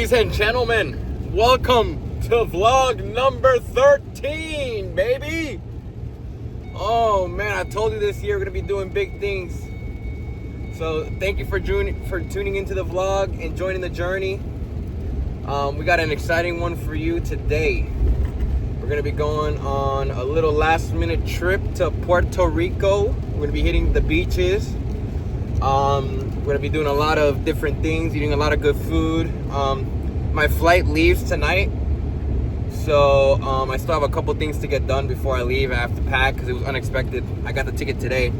Ladies and gentlemen, welcome to vlog number 13, baby. Oh man, I told you this year we're gonna be doing big things. So thank you for tuning into the vlog and joining the journey. We got an exciting one for you today. We're gonna be going on a little last minute trip to Puerto Rico. We're gonna be hitting the beaches. We're gonna be doing a lot of different things, eating a lot of good food. My flight leaves tonight, so I still have a couple things to get done before I leave. I have to pack because it was unexpected. I got the ticket today.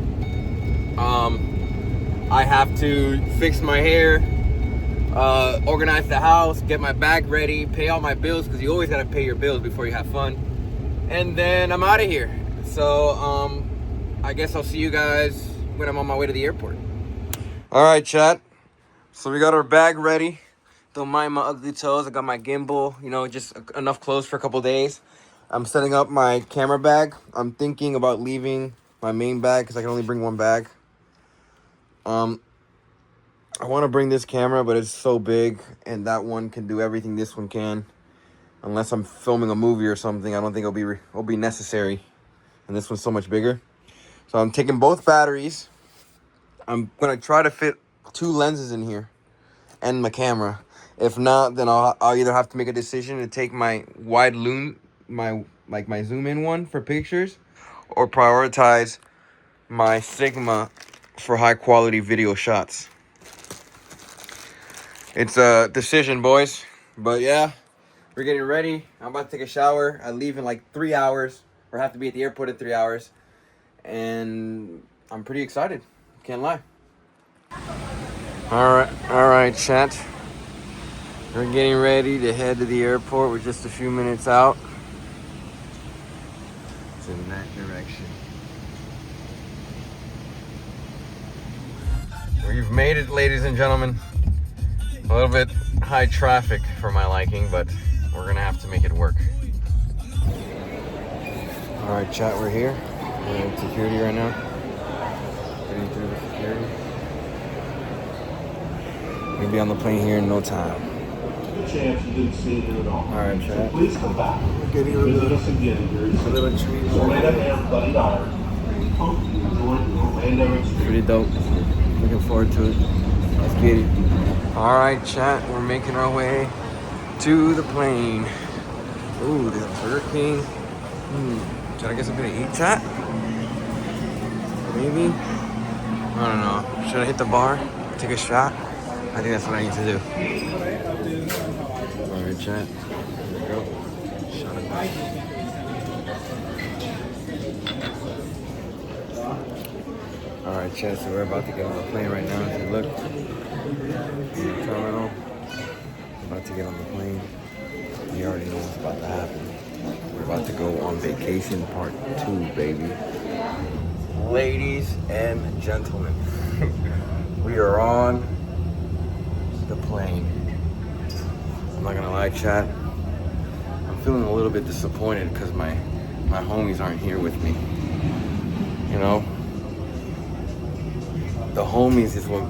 I have to fix my hair, organize the house, get my bag ready, pay all my bills, because you always gotta pay your bills before you have fun. And then I'm out of here. So I guess I'll see you guys when I'm on my way to the airport. All right, chat. So we got our bag ready. Don't mind my ugly toes. I got my gimbal, just enough clothes for a couple days. I'm setting up my camera bag. I'm thinking about leaving my main bag because I can only bring one bag. I want to bring this camera, but it's so big, and that one can do everything this one can. Unless I'm filming a movie or something, I don't think it'll be necessary. And this one's so much bigger. So I'm taking both batteries. I'm gonna try to fit 2 lenses in here and my camera. If not, then I'll either have to make a decision to take my wide zoom in one for pictures, or prioritize my Sigma for high quality video shots. It's a decision, boys. But yeah, we're getting ready. I'm about to take a shower. I leave in like 3 hours, or have to be at the airport in 3 hours. And I'm pretty excited. Can't lie. All right, chat. We're getting ready to head to the airport. We're just a few minutes out. It's in that direction. We've made it, ladies and gentlemen. A little bit high traffic for my liking, but we're gonna have to make it work. All right, chat, we're here. We're in security right now. Getting through the security. We'll be on the plane here in no time. Chance you didn't see it at all. All right, chat. So please come back. We're getting a Visit us again very soon. little treat. Serena and Buddy Dyer. Hope you enjoyed the Orlando experience. Pretty dope. Looking forward to it. Let's get it. All right, chat. We're making our way to the plane. Ooh, there's a Burger King. Should I get something to eat, chat? Maybe? I don't know. Should I hit the bar? Take a shot? I think that's what I need to do. All right, chat. Here we go. Shot it back. All right, chat. So we're about to get on the plane right now. If you look in the terminal, we're about to get on the plane. You already know what's about to happen. We're about to go on vacation part 2, baby. Ladies and gentlemen, we are on the plane. I'm not gonna lie, chat. I'm feeling a little bit disappointed because my homies aren't here with me. The homies is what,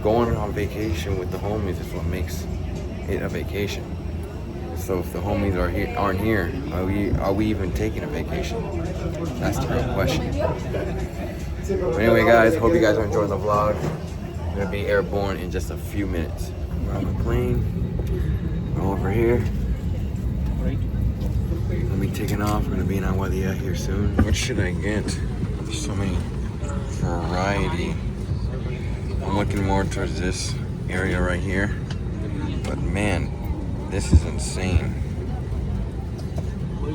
going on vacation with the homies is what makes it a vacation. So if the homies aren't here, are we even taking a vacation? That's the real question. But anyway, guys, hope you guys are enjoying the vlog. I'm gonna be airborne in just a few minutes. We're on the plane. We're over here. We'll be taking off. We're gonna be in Aguadilla here soon. What should I get? There's so many variety. I'm looking more towards this area right here. But man, this is insane. We're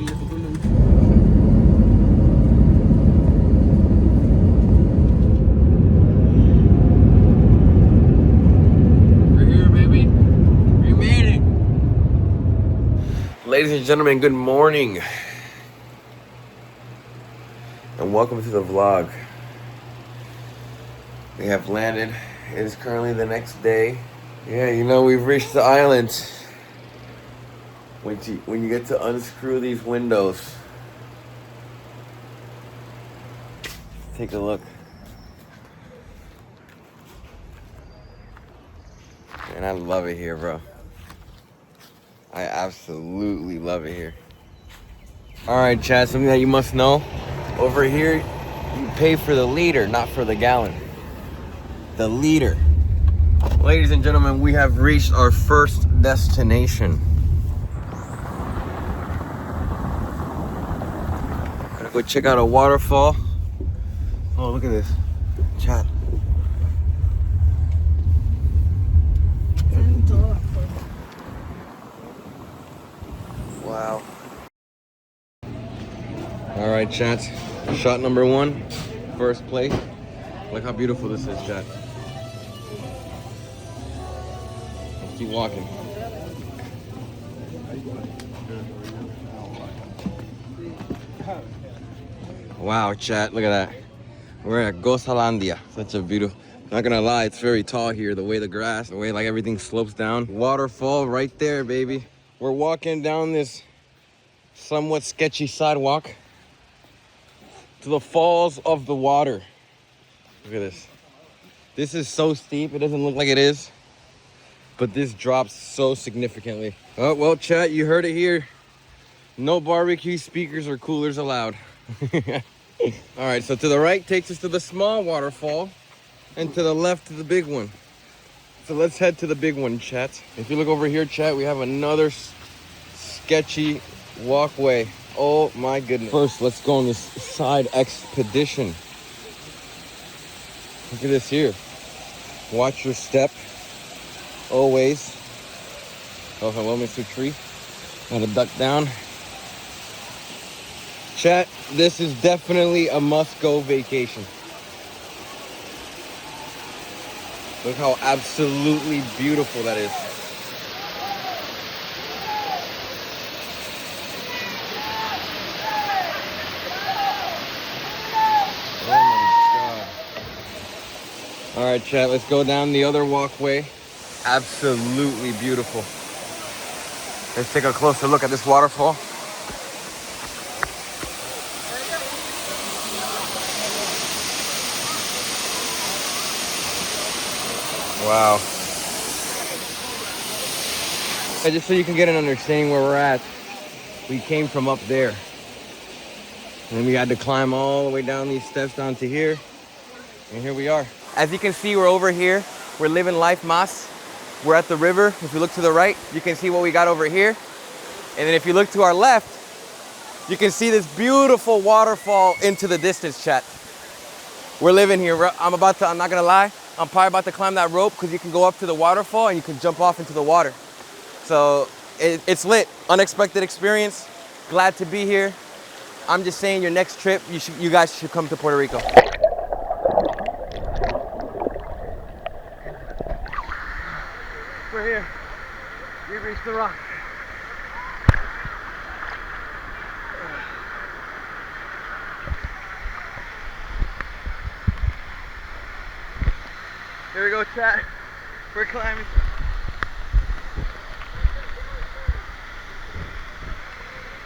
here, baby. We made it. Ladies and gentlemen, good morning. And welcome to the vlog. We have landed. It is currently the next day. Yeah, we've reached the island. When you get to unscrew these windows, take a look. And I love it here, bro. I absolutely love it here. All right, Chad, something that you must know. Over here, you pay for the liter, not for the gallon. The liter. Ladies and gentlemen, we have reached our first destination. Gonna go check out a waterfall. Oh, look at this. Chad. Wow. All right, chat. Shot number one, first place. Look how beautiful this is, chat. Let's keep walking. Wow, chat, look at that. We're at Gozalandia. Such a beautiful, not gonna lie, it's very tall here. The way the grass, the way like everything slopes down. Waterfall right there, baby. We're walking down this somewhat sketchy sidewalk to the falls of the water. Look at this. This is so steep, it doesn't look like it is, but this drops so significantly. Oh, well, chat, you heard it here. No barbecue speakers or coolers allowed. All right, so to the right takes us to the small waterfall, and to the left to the big one. So let's head to the big one, chat. If you look over here, chat, we have another sketchy walkway. Oh my goodness. First, let's go on this side expedition. Look at this here. Watch your step. Always. Oh, hello, Mr. Tree. Gotta duck down. Chat, this is definitely a must-go vacation. Look how absolutely beautiful that is. Oh my God. All right, chat, let's go down the other walkway. Absolutely beautiful. Let's take a closer look at this waterfall. Wow. And just so you can get an understanding where we're at, we came from up there. And then we had to climb all the way down these steps down to here. And here we are. As you can see, we're over here. We're living life mas. We're at the river. If you look to the right, you can see what we got over here. And then if you look to our left, you can see this beautiful waterfall into the distance, chat. We're living here. I'm not gonna lie, I'm probably about to climb that rope because you can go up to the waterfall and you can jump off into the water. So it's lit, unexpected experience. Glad to be here. I'm just saying, your next trip, you guys should come to Puerto Rico. We're here. We reached the rock. Here we go, chat. We're climbing.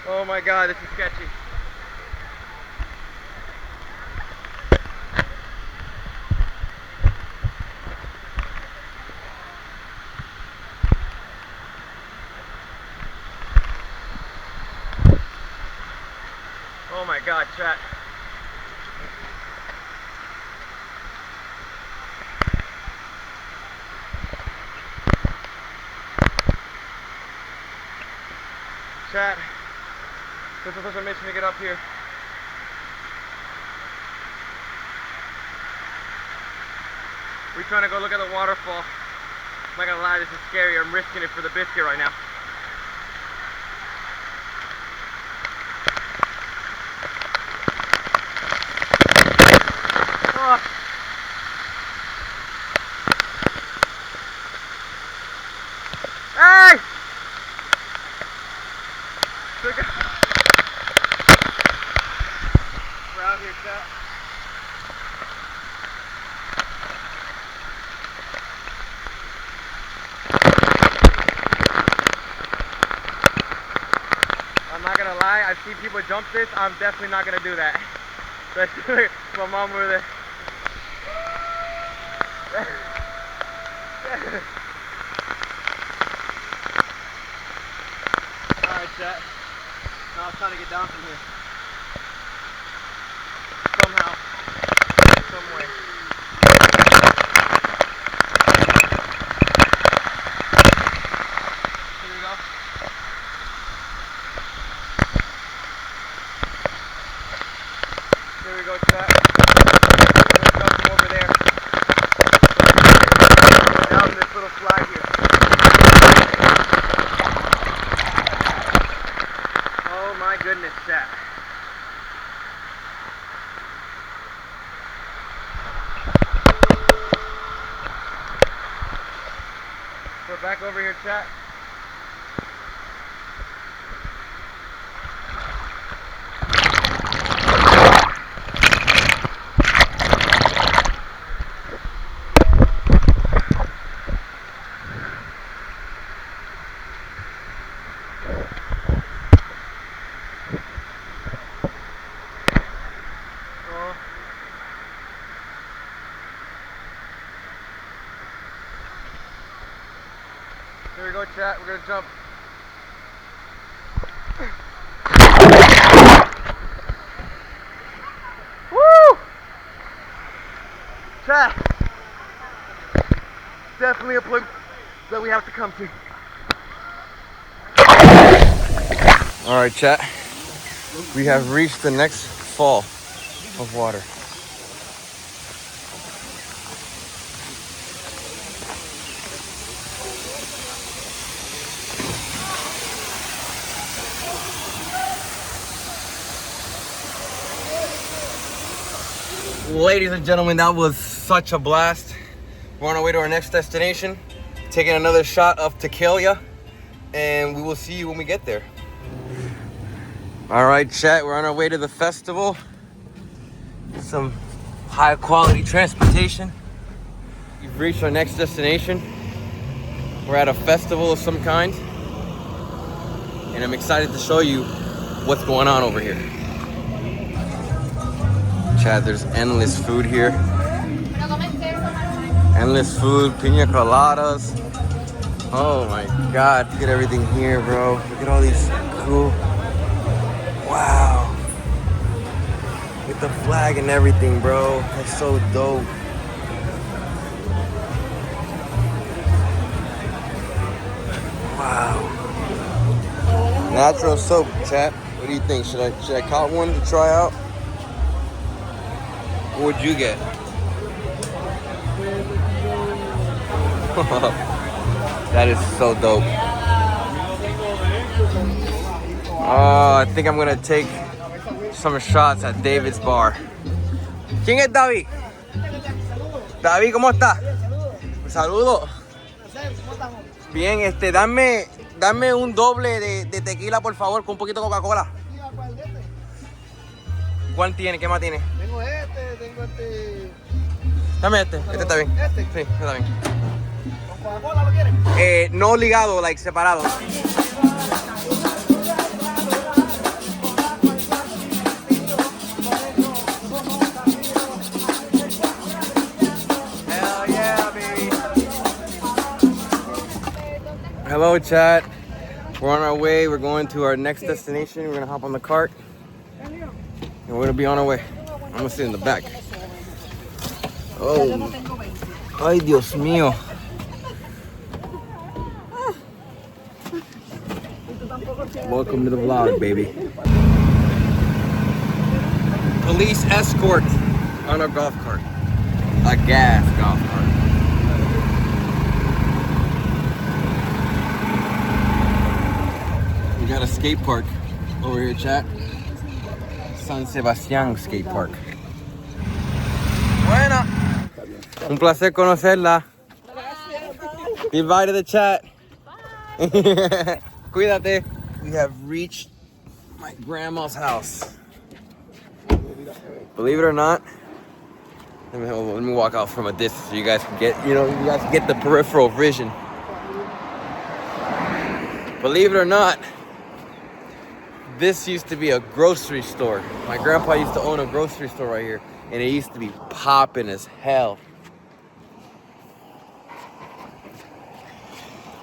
Oh my God, this is sketchy. Oh my God, chat. Chat, this was such a mission to get up here. We're trying to go look at the waterfall. I'm not gonna lie, this is scary. I'm risking it for the biscuit right now. Oh. Hey! We're out here, chat. I'm not gonna lie, I've seen people jump this. I'm definitely not gonna do that. My mom over there. get down from here. Somehow. Some way. Here we go. There we go, chat. We're gonna jump from over there. Down this little slide here. Oh my goodness, chat. We're back over here, chat. Here we go, chat. We're gonna jump. Woo! Chat. Definitely a place that we have to come to. All right, chat. We have reached the next fall of water. Ladies and gentlemen, that was such a blast. We're on our way to our next destination, taking another shot of tequila, and we will see you when we get there. All right, chat, we're on our way to the festival. Some high quality transportation. We've reached our next destination. We're at a festival of some kind, and I'm excited to show you what's going on over here. Chad, there's endless food here. Endless food, pina coladas. Oh my God, look at everything here, bro. Look at all these cool. Wow. With the flag and everything, bro. That's so dope. Wow. Natural soap, chat. What do you think? Should I cop one to try out? What would you get? That is so dope. I think I'm gonna take some shots at David's bar. ¿Quién es David? David, ¿cómo está? Un saludo. Bien, dame un doble de tequila, por favor, con un poquito de Coca-Cola. ¿Cuál tiene? ¿Qué más tiene? Tengo este. Dame este está bien. ¿Este? Sí, está bien. ¿Con Coca-Cola lo quieres? No ligado, like separado. Hell yeah, baby. Hello, chat. We're on our way. We're going to our next destination. We're gonna hop on the cart, and we're gonna be on our way. I'm gonna sit in the back. Oh, ay, Dios mío. Welcome to the vlog, baby. Police escort on a golf cart. A gas golf cart. We got a skate park over here, chat. San Sebastián Skate Park. Buena. Un placer conocerla. Goodbye to the chat. Cuídate. We have reached my grandma's house. Believe it or not, let me walk out from a distance so you guys can get the peripheral vision. Believe it or not, this used to be a grocery store. My grandpa used to own a grocery store right here, and it used to be popping as hell.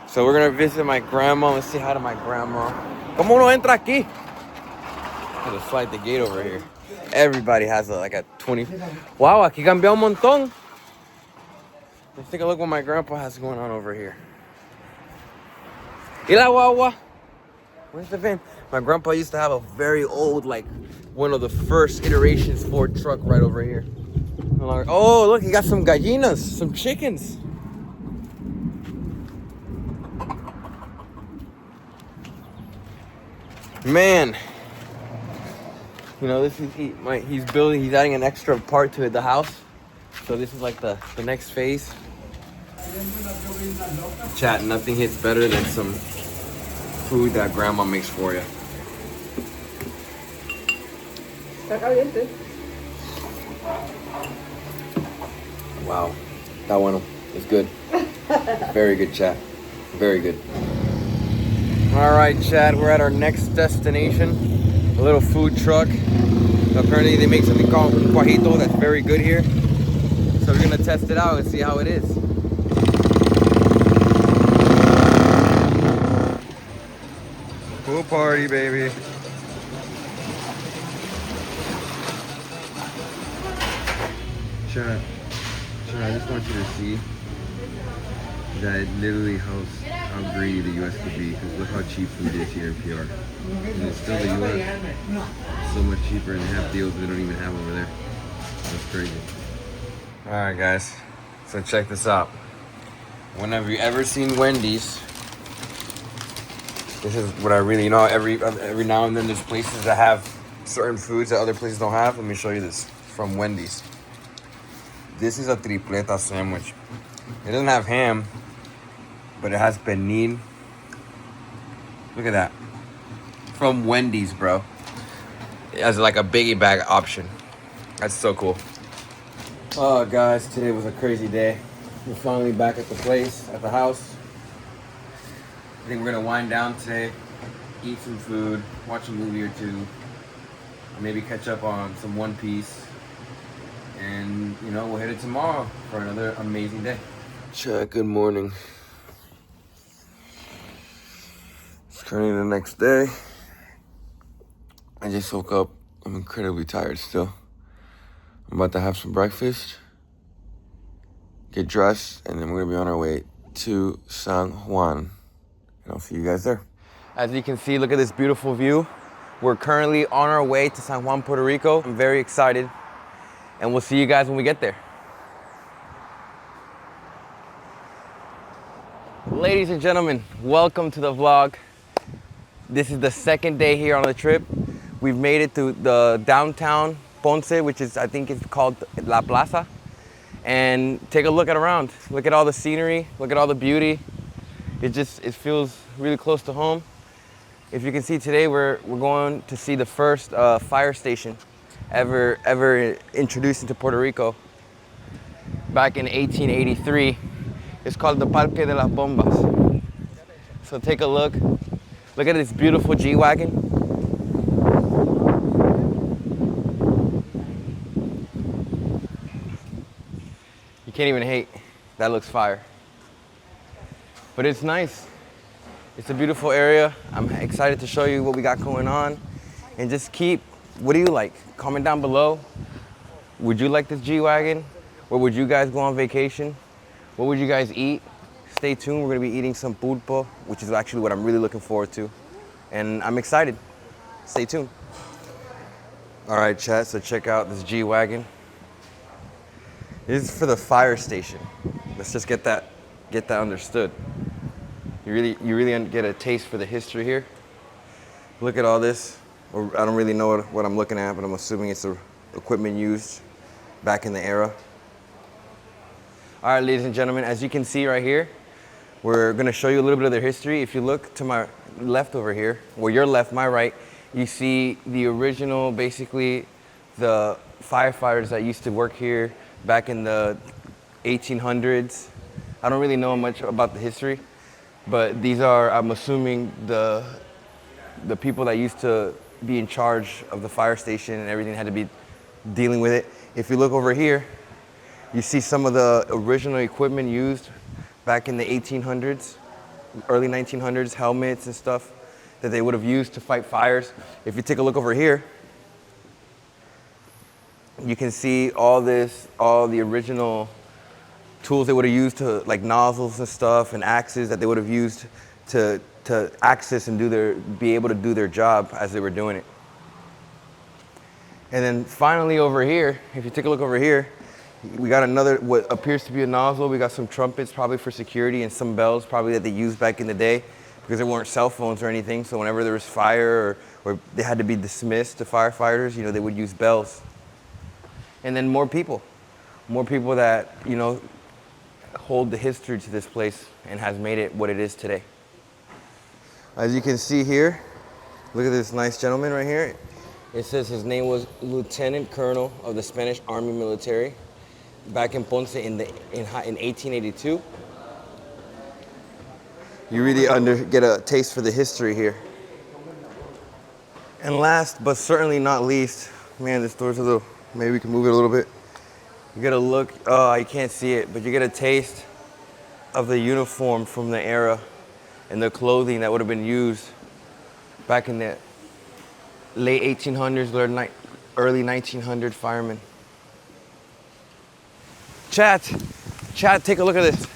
So we're gonna visit my grandma. Let's say hi to my grandma. ¿Cómo uno entra aquí? to slide the gate over here. Everybody has like a 20. Wow, aquí cambió un montón. Let's take a look what my grandpa has going on over here. Y la guagua. Where's the van? My grandpa used to have a very old, like one of the first iterations Ford truck right over here. Oh, look, he got some gallinas, some chickens. Man, you know, this is he's building. He's adding an extra part to the house. So this is like the next phase. Chat, nothing hits better than some food that grandma makes for you. Está caliente. Wow, that one is good. Very good, chat. Very good. All right, Chad, we're at our next destination. A little food truck. Apparently they make something called un cuajito that's very good here. So we're gonna test it out and see how it is. Pool party, baby. Chad, I just want you to see that literally how greedy the U.S. could be, because look how cheap food is here in PR. And it's still the U.S. So much cheaper, and they have deals they don't even have over there. That's crazy. All right, guys. So check this out. When have you ever seen Wendy's? This is what I really know. Every now and then there's places that have certain foods that other places don't have. Let me show you this from Wendy's. This is a tripleta sandwich. It doesn't have ham, but it has pernil. Look at that. From Wendy's, bro. It has like a biggie bag option. That's so cool. Oh, guys, today was a crazy day. We're finally back at the place, at the house. I think we're gonna wind down today, eat some food, watch a movie or two, maybe catch up on some One Piece, and you know, we'll hit it tomorrow for another amazing day. Chat, good morning. It's currently the next day. I just woke up. I'm incredibly tired still. I'm about to have some breakfast, get dressed, and then we're gonna be on our way to San Juan. And I'll see you guys there. As you can see, look at this beautiful view. We're currently on our way to San Juan, Puerto Rico. I'm very excited, and we'll see you guys when we get there. Ladies and gentlemen, welcome to the vlog. This is the second day here on the trip. We've made it to the downtown Ponce, which is, I think it's called La Plaza. And take a look around. Look at all the scenery, look at all the beauty. It feels really close to home. If you can see today, we're going to see the first fire station ever introduced into Puerto Rico back in 1883. It's called the Parque de las Bombas. So take a look. Look at this beautiful G-Wagon. You can't even hate. That looks fire. But it's nice. It's a beautiful area. I'm excited to show you what we got going on. And just what do you like? Comment down below. Would you like this G-Wagon? Where would you guys go on vacation? What would you guys eat? Stay tuned. We're gonna be eating some pulpo, which is actually what I'm really looking forward to. And I'm excited. Stay tuned. All right, chat, so check out this G-Wagon. This is for the fire station. Let's just get that understood. You really get a taste for the history here. Look at all this. I don't really know what I'm looking at, but I'm assuming it's the equipment used back in the era. All right, ladies and gentlemen, as you can see right here, we're gonna show you a little bit of their history. If you look to my left over here, or your left, my right, you see the original, basically the firefighters that used to work here back in the 1800s. I don't really know much about the history, but these are, I'm assuming, the people that used to be in charge of the fire station and everything had to be dealing with it. If you look over here, you see some of the original equipment used back in the 1800s, early 1900s, helmets and stuff that they would have used to fight fires. If you take a look over here, you can see all the original tools they would have used to, like nozzles and stuff and axes that they would have used to access and be able to do their job as they were doing it. And then finally over here, if you take a look over here, we got another, what appears to be a nozzle. We got some trumpets, probably for security, and some bells, probably that they used back in the day, because there weren't cell phones or anything. So whenever there was fire or they had to be dismissed to firefighters, they would use bells. And then more people that, hold the history to this place and has made it what it is today. As you can see here, look at this nice gentleman right here. It says his name was Lieutenant Colonel of the Spanish Army Military back in Ponce in 1882. You really get a taste for the history here. And last but certainly not least, man, this door's a little, maybe we can move it a little bit. You get a look, oh, you can't see it, but you get a taste of the uniform from the era and the clothing that would have been used back in the late 1800s, early 1900 firemen. Chat, take a look at this.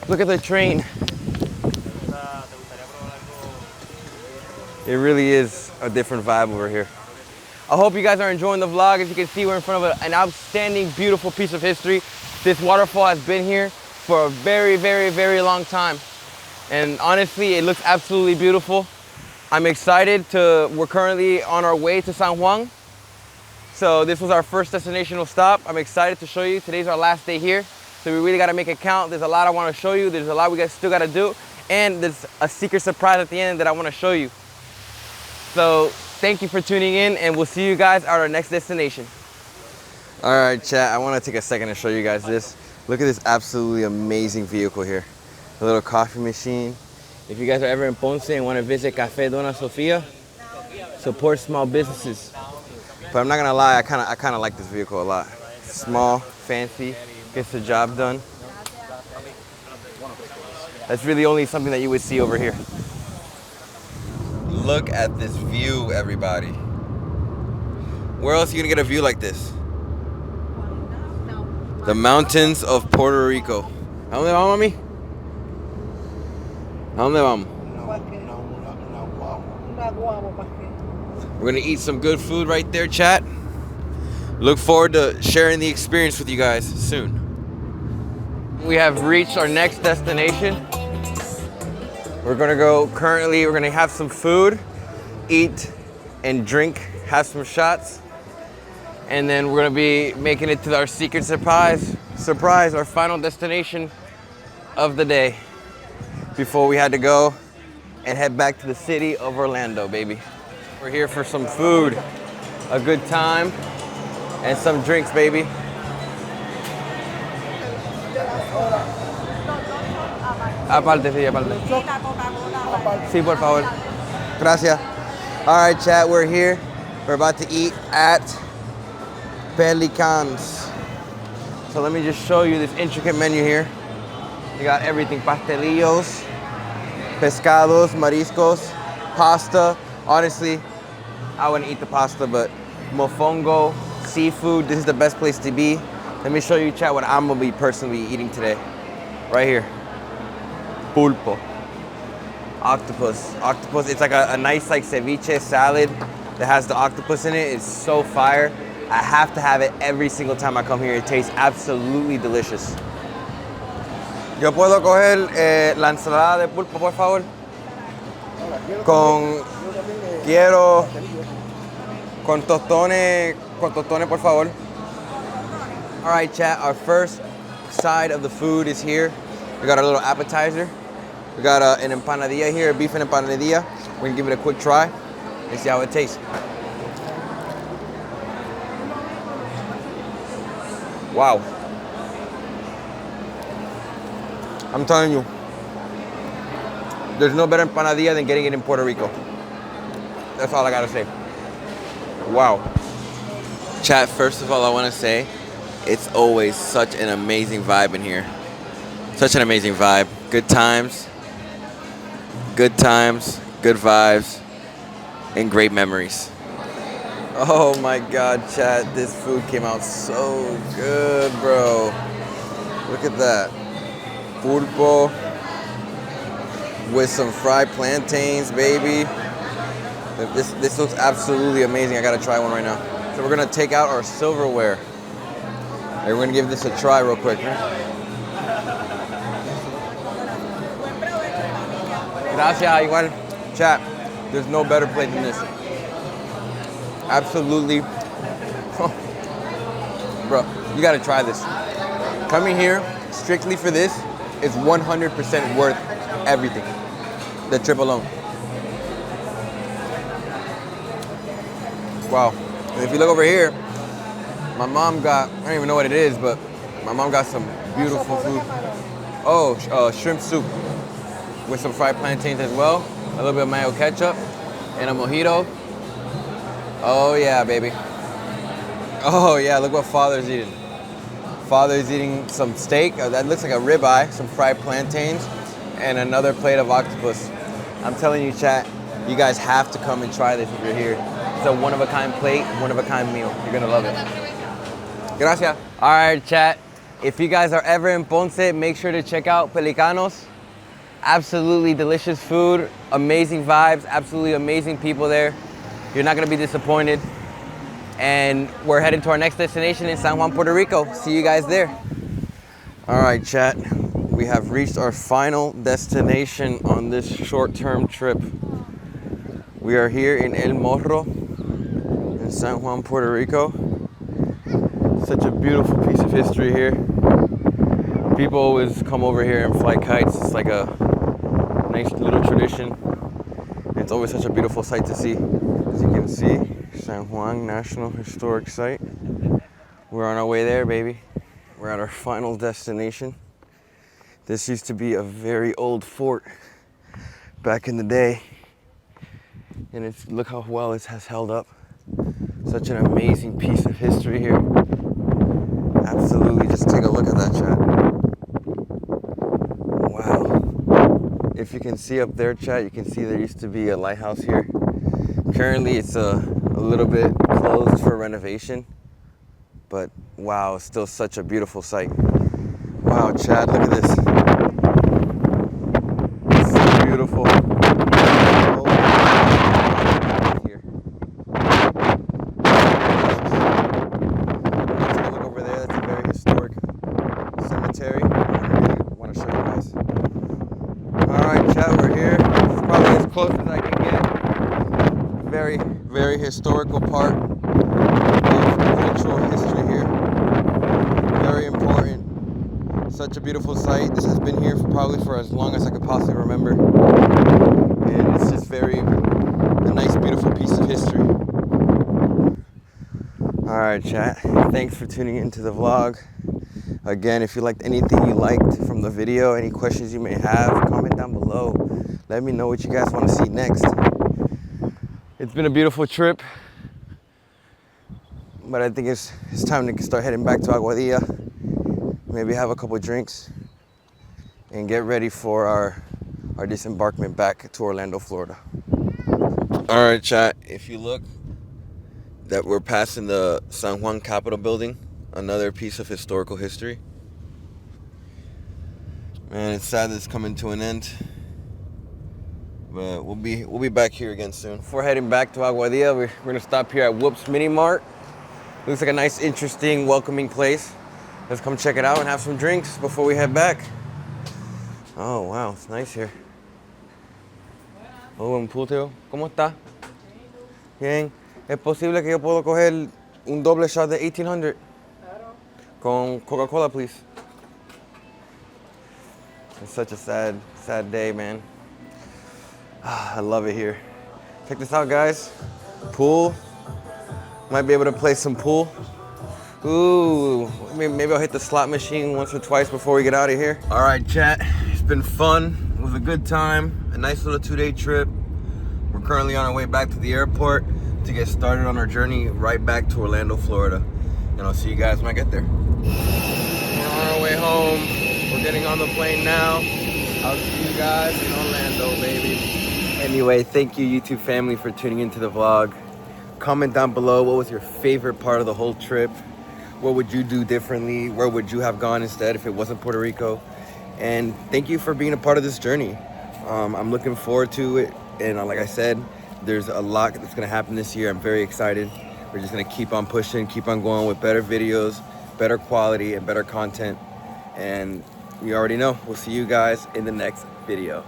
Look at the train. It really is a different vibe over here. I hope you guys are enjoying the vlog. As you can see, we're in front of an outstanding, beautiful piece of history. This waterfall has been here for a very, very, very long time. And honestly, it looks absolutely beautiful. I'm excited we're currently on our way to San Juan. So this was our first destinational stop. I'm excited to show you. Today's our last day here. So we really gotta make it count. There's a lot I wanna show you. There's a lot we still gotta do. And there's a secret surprise at the end that I wanna show you. So thank you for tuning in, and we'll see you guys at our next destination. All right, chat, I wanna take a second to show you guys this. Look at this absolutely amazing vehicle here. A little coffee machine. If you guys are ever in Ponce and wanna visit Café Dona Sofia, support small businesses. But I'm not gonna lie, I kinda like this vehicle a lot. Small, fancy, gets the job done. That's really only something that you would see over here. Look at this view, everybody. Where else are you gonna get a view like this? The mountains of Puerto Rico. ¿A dónde vamos, mami? ¿A dónde vamos? We're gonna eat some good food right there, chat. Look forward to sharing the experience with you guys soon. We have reached our next destination. We're gonna have some food, eat and drink, have some shots. And then we're gonna be making it to our secret surprise, our final destination of the day before we had to go and head back to the city of Orlando, baby. We're here for some food, a good time, and some drinks, baby. Aparte, sí, aparte. Sí, por favor. Gracias. All right, chat, we're here. We're about to eat at Pelicans. So let me just show you this intricate menu here. You got everything, pastelillos, pescados, mariscos, pasta. Honestly, I wouldn't eat the pasta, but mofongo, seafood, this is the best place to be. Let me show you, chat, what I'm gonna be personally eating today. Right here. Pulpo. Octopus. It's like a nice like ceviche salad that has the octopus in it. It's so fire. I have to have it every single time I come here. It tastes absolutely delicious. Yo puedo coger la ensalada de pulpo, por favor. Quiero con tostones, por favor. All right, chat, our first side of the food is here. We got our little appetizer. We got an empanadilla here, a beef and empanadilla. We're gonna give it a quick try and see how it tastes. Wow. I'm telling you, there's no better empanadilla than getting it in Puerto Rico. That's all I gotta say. Wow. Chat, first of all, I wanna say, it's always such an amazing vibe in here. Such an amazing vibe. Good times, good vibes, and great memories. Oh my God, chat, this food came out so good, bro. Look at that. Pulpo with some fried plantains, baby. This looks absolutely amazing. I gotta try one right now. So we're gonna take out our silverware. And we're gonna give this a try real quick. Gracias, igual. Chat, there's no better plate than this. Absolutely. Bro, you gotta try this. Coming here strictly for this is 100% worth everything. The trip alone. Wow. And if you look over here, my mom got, I don't even know what it is, but my mom got some beautiful food. Oh, shrimp soup with some fried plantains as well. A little bit of mayo ketchup and a mojito. Oh yeah, baby. Oh yeah, look what Father's eating. Father's eating some steak. That looks like a ribeye, some fried plantains, and another plate of octopus. I'm telling you, chat, you guys have to come and try this if you're here. It's a one-of-a-kind plate, one-of-a-kind meal. You're gonna love it. Gracias. All right, chat. If you guys are ever in Ponce, make sure to check out Pelicanos. Absolutely delicious food, amazing vibes, absolutely amazing people there. You're not gonna be disappointed. And we're heading to our next destination in San Juan, Puerto Rico. See you guys there. All right, chat. We have reached our final destination on this short-term trip. We are here in El Morro in San Juan, Puerto Rico. Such a beautiful piece of history here. People always come over here and fly kites. It's like a nice little tradition. And it's always such a beautiful sight to see. As you can see, San Juan National Historic Site. We're on our way there, baby. We're at our final destination. This used to be a very old fort back in the day. And look how well it has held up. Such an amazing piece of history here. Absolutely, just take a look at that, chat. Wow. If you can see up there, chat, you can see there used to be a lighthouse here. Currently, it's a little bit closed for renovation. But wow, it's still such a beautiful sight. Wow, chat, look at this. It's so beautiful. Close as I can get. Very historical part of cultural history here. Very important. Such a beautiful site. This has been here probably for as long as I could possibly remember. And it's just a nice, beautiful piece of history. All right, chat. Thanks for tuning into the vlog. Again, if you liked anything you liked from the video, any questions you may have, comment down below. Let me know what you guys want to see next. It's been a beautiful trip, but I think it's time to start heading back to Aguadilla. Maybe have a couple drinks and get ready for our disembarkment back to Orlando, Florida. All right, chat. If you look, that we're passing the San Juan Capitol building, another piece of historical history. Man, it's sad that it's coming to an end. But we'll be back here again soon. Before heading back to Aguadilla, we're gonna stop here at Whoops Mini Mart. Looks like a nice, interesting, welcoming place. Let's come check it out and have some drinks before we head back. Oh wow, it's nice here. Oh, un puteo. ¿Cómo está? Bien. ¿Es posible que yo puedo coger un doble shot de 1800? Claro. Con Coca-Cola, please. It's such a sad day, man. I love it here. Check this out, guys. Pool. Might be able to play some pool. Ooh, maybe I'll hit the slot machine once or twice before we get out of here. All right, chat. It's been fun. It was a good time. A nice little 2-day trip. We're currently on our way back to the airport to get started on our journey right back to Orlando, Florida. And I'll see you guys when I get there. We're on our way home. We're getting on the plane now. I'll see you guys in Orlando, baby. Anyway, thank you YouTube family for tuning into the vlog. Comment down below, what was your favorite part of the whole trip? What would you do differently? Where would you have gone instead if it wasn't Puerto Rico? And thank you for being a part of this journey. I'm looking forward to it. And like I said, there's a lot that's gonna happen this year. I'm very excited. We're just gonna keep on pushing, keep on going with better videos, better quality and better content. And you already know, we'll see you guys in the next video.